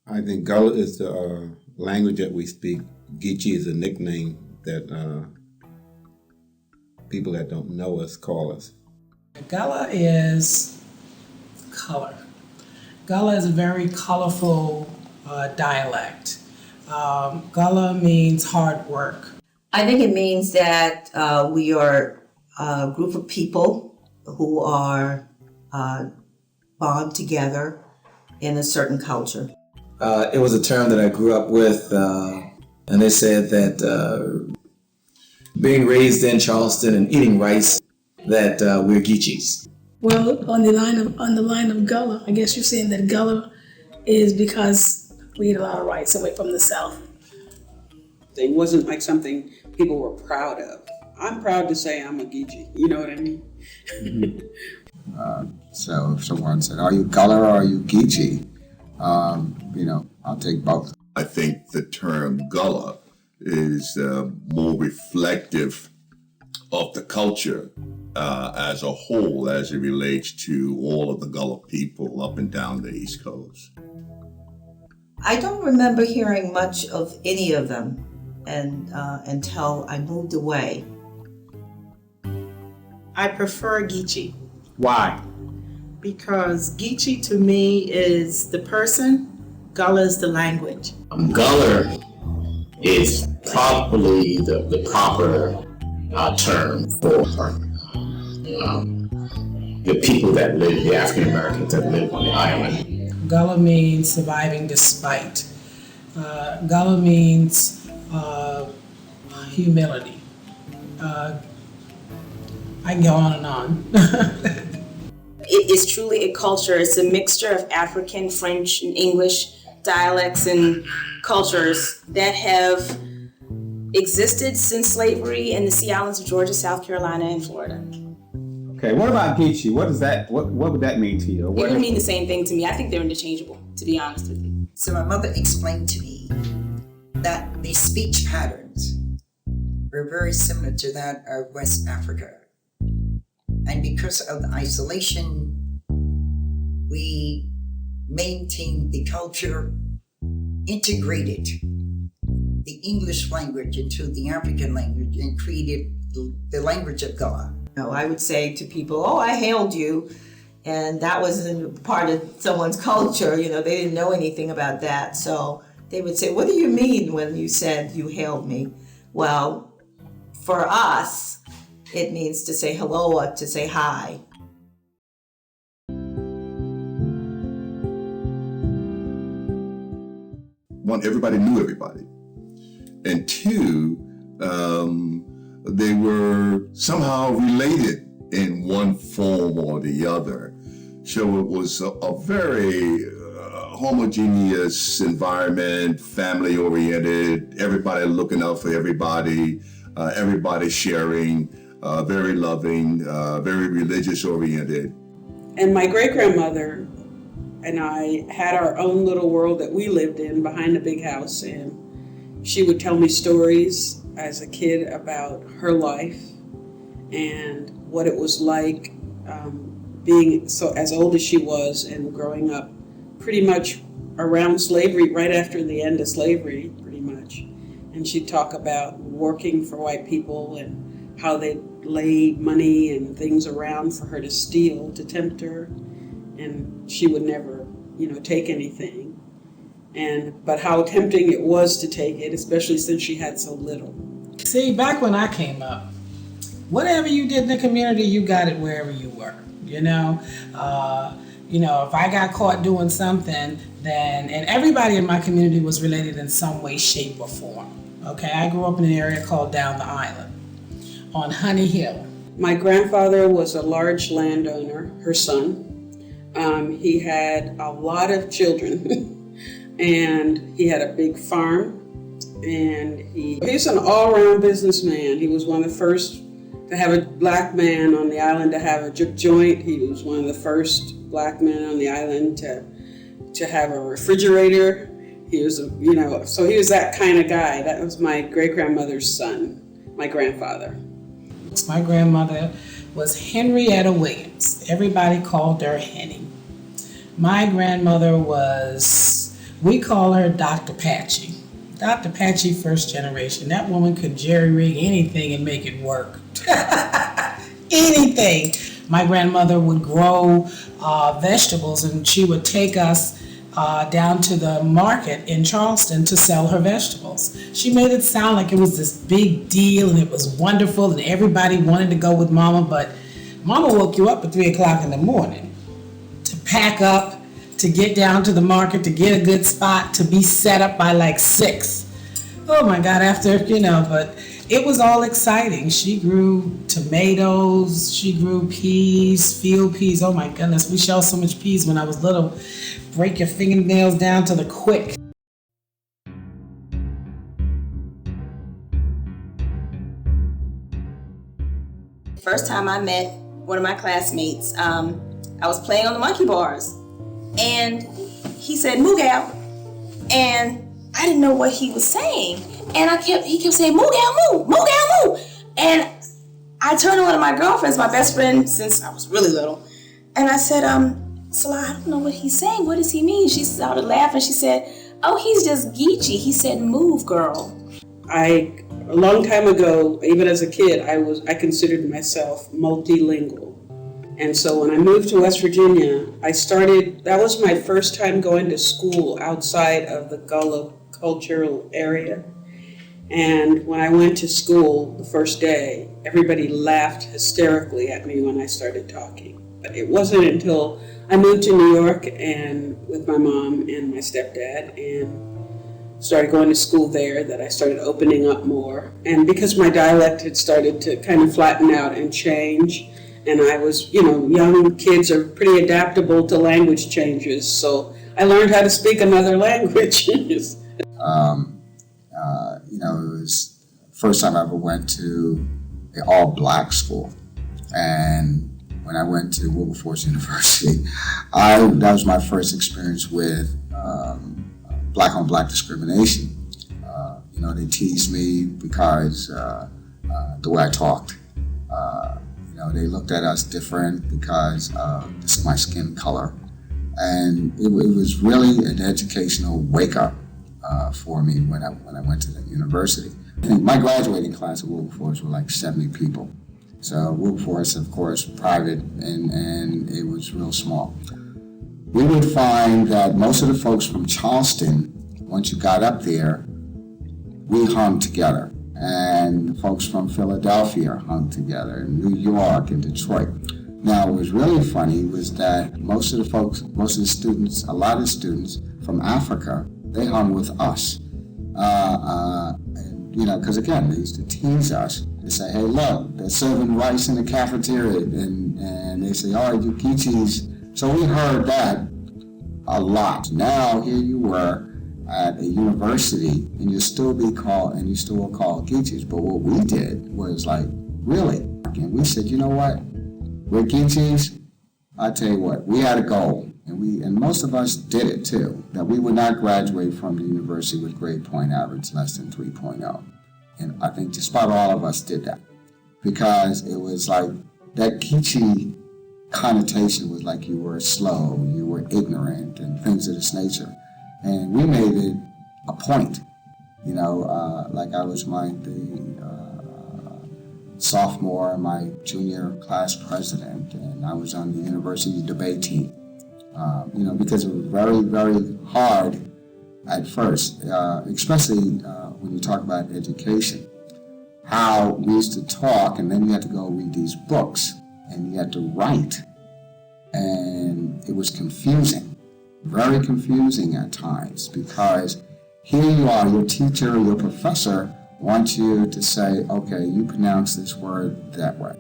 I think Gullah is the language that we speak. Geechee is a nickname that people that don't know us call us. Gullah is color. Gullah is a very colorful dialect. Gullah means hard work. I think it means that we are a group of people who are bond together in a certain culture. It was a term that I grew up with, and they said that being raised in Charleston and eating rice, that we're Geechees. Well, on the line of Gullah, I guess you're saying that Gullah is because we eat a lot of rice away from the South. It wasn't like something people were proud of. I'm proud to say I'm a Geechee, you know what I mean? So if someone said, are you Gullah or are you Geechee? I'll take both. I think the term Gullah is more reflective of the culture as a whole as it relates to all of the Gullah people up and down the East Coast. I don't remember hearing much of any of them until I moved away. I prefer Geechee Why? because Geechee to me is the person, Gullah is the language. Gullah is probably the proper term for the people that live, the African Americans that live on the island. Gullah means surviving despite. Gullah means humility. I can go on and on. It is truly a culture. It's a mixture of African, French, and English dialects and cultures that have existed since slavery in the Sea Islands of Georgia, South Carolina, and Florida. Okay, what about Geechee? What does that? What would that mean to you? It would mean the same thing to me. I think they're interchangeable, to be honest with you. So my mother explained to me that the speech patterns were very similar to that of West Africa. And because of the isolation, we maintained the culture, integrated the English language into the African language, and created the language of Gullah. I would say to people, oh, I hailed you. And that wasn't part of someone's culture. They didn't know anything about that. So they would say, what do you mean when you said you hailed me? Well, for us, it means to say hello or to say hi. One, everybody knew everybody. And two, they were somehow related in one form or the other. So it was a very homogeneous environment, family-oriented, everybody looking out for everybody, everybody sharing, very loving, very religious-oriented. And my great-grandmother and I had our own little world that we lived in behind a big house, and she would tell me stories as a kid about her life and what it was like being so as old as she was and growing up pretty much around slavery, right after the end of slavery, pretty much. And she'd talk about working for white people and how they laid money and things around for her to steal, to tempt her. And she would never, take anything. But how tempting it was to take it, especially since she had so little. See, back when I came up, whatever you did in the community, you got it wherever you were. If I got caught doing something, and everybody in my community was related in some way, shape, or form. Okay, I grew up in an area called Down the Island on Honey Hill. My grandfather was a large landowner, her son. He had a lot of children and he had a big farm, and he's an all-around businessman. He was one of the first to have a black man on the island to have a juke joint. He was one of the first black men on the island to have a refrigerator. He was, so he was that kind of guy. That was my great-grandmother's son, my grandfather. My grandmother was Henrietta Williams. Everybody called her Henny. My grandmother was, we call her Dr. Patchy. Dr. Patchy, first generation. That woman could jerry-rig anything and make it work. Anything. My grandmother would grow vegetables, and she would take us down to the market in Charleston to sell her vegetables. She made it sound like it was this big deal and it was wonderful and everybody wanted to go with Mama, but Mama woke you up at 3 o'clock in the morning to pack up, to get down to the market, to get a good spot, to be set up by like 6. Oh my God, but it was all exciting. She grew tomatoes, she grew peas, field peas. Oh my goodness, we shelled so much peas when I was little. Break your fingernails down to the quick. First time I met one of my classmates, I was playing on the monkey bars, and he said "Moogal," and I didn't know what he was saying, and he kept saying "Moogal, moo, Moogal, moo," and I turned to one of my girlfriends, my best friend since I was really little, and I said, Salah, I don't know what he's saying. What does he mean? She started laughing. She said, "Oh, he's just Geechee. He said, move, girl." A long time ago, even as a kid, I considered myself multilingual. And so when I moved to West Virginia, that was my first time going to school outside of the Gullah cultural area. And when I went to school the first day, everybody laughed hysterically at me when I started talking. But it wasn't until I moved to New York and with my mom and my stepdad and started going to school there that I started opening up more. And because my dialect had started to kind of flatten out and change, and I was, young kids are pretty adaptable to language changes, so I learned how to speak another language. It was the first time I ever went to an all-black school. And when I went to Wilberforce University, that was my first experience with black-on-black discrimination. They teased me because the way I talked. They looked at us different because of my skin color. And it was really an educational wake-up for me when I went to the university. I think my graduating class at Wilberforce were like 70 people. So Wilberforce, of course, private, and it was real small. We would find that most of the folks from Charleston, once you got up there, we hung together. And the folks from Philadelphia hung together, and New York and Detroit. Now, what was really funny was that most of the students, a lot of students from Africa, they hung with us. Because again, they used to tease us. They say, "Hey, look, they're serving rice in the cafeteria," and they say, "Oh, you Geechees." So we heard that a lot. Now here you were at a university, and you still were called Geechees. But what we did was like, really, and we said, you know what, we're Geechees. I tell you what, we had a goal, and most of us did it too, that we would not graduate from the university with grade point average less than 3.0. And I think just about all of us did that, because it was like that Geechee connotation was like you were slow, you were ignorant, and things of this nature. And we made it a point, like I was sophomore, my junior class president, and I was on the university debate team. Because it was very, very hard at first, especially when you talk about education. How we used to talk, and then you had to go read these books, and you had to write, and it was confusing, very confusing at times, because here you are, your teacher, your professor wants you to say, okay, you pronounce this word that way.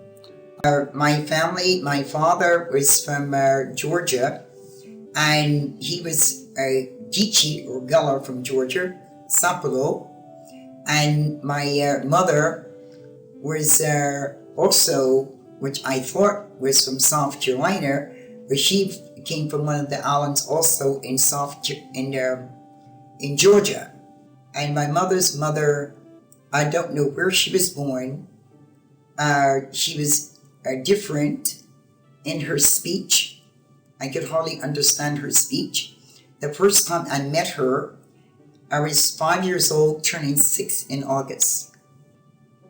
My family, my father was from Georgia, and he was a Geechee or Gullah from Georgia, Sapelo, and my mother was also, which I thought was from South Carolina, but she came from one of the islands also in Georgia. And my mother's mother, I don't know where she was born. She was different in her speech. I could hardly understand her speech. The first time I met her, I was 5 years old, turning 6 in August.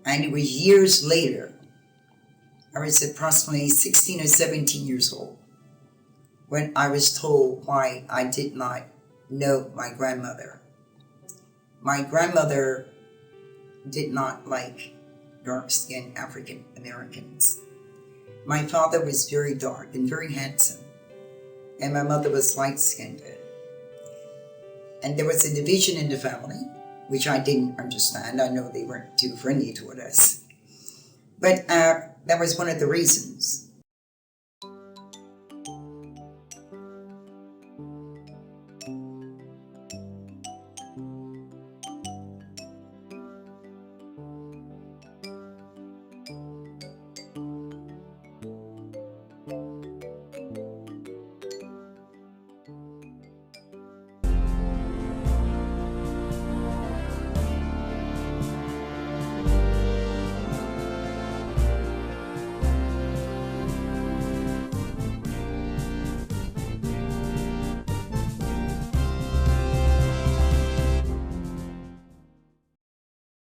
And it was years later, I was approximately 16 or 17 years old, when I was told why I did not know my grandmother. My grandmother did not like dark-skinned African Americans. My father was very dark and very handsome, and my mother was light-skinned. And there was a division in the family, which I didn't understand. I know they weren't too friendly toward us. But that was one of the reasons.